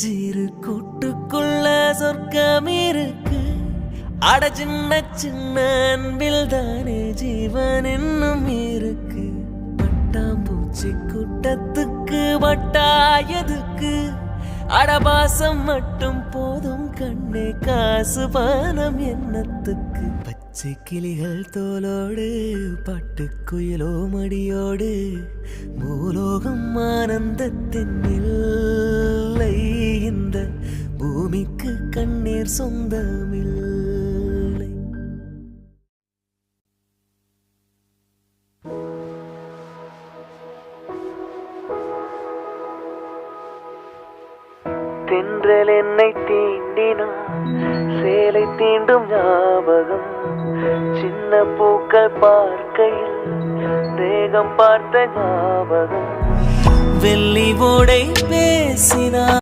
சின்னஞ்சிறு கூட்டுக்குள்ள சொர்க்கம் இருக்கு. அட சின்ன சின்ன அன்பில் தானே ஜீவன் இன்னும் இருக்கு. பட்டாம்பூச்சி கூட்டத்துக்கு வட்டாயதுக்கு அடபாசம் மட்டும் போதும் கண்ணே, காசு பானம் எண்ணத்துக்கு. பச்சை கிளிகள் தோலோடு பாட்டுக்குயிலோ மடியோடு பூலோகம் ஆனந்தத்தின் இல்லை. இந்த பூமிக்கு கண்ணீர் சொந்தமில்லை. தென்றல் என்னை தீண்டினான், சேலை தீண்டும் ஞாபகம். சின்ன பூக்கள் பார்க்கையில் தேகம் பார்த்த ஞாபகம். வெள்ளி ஓடை பேசினான்.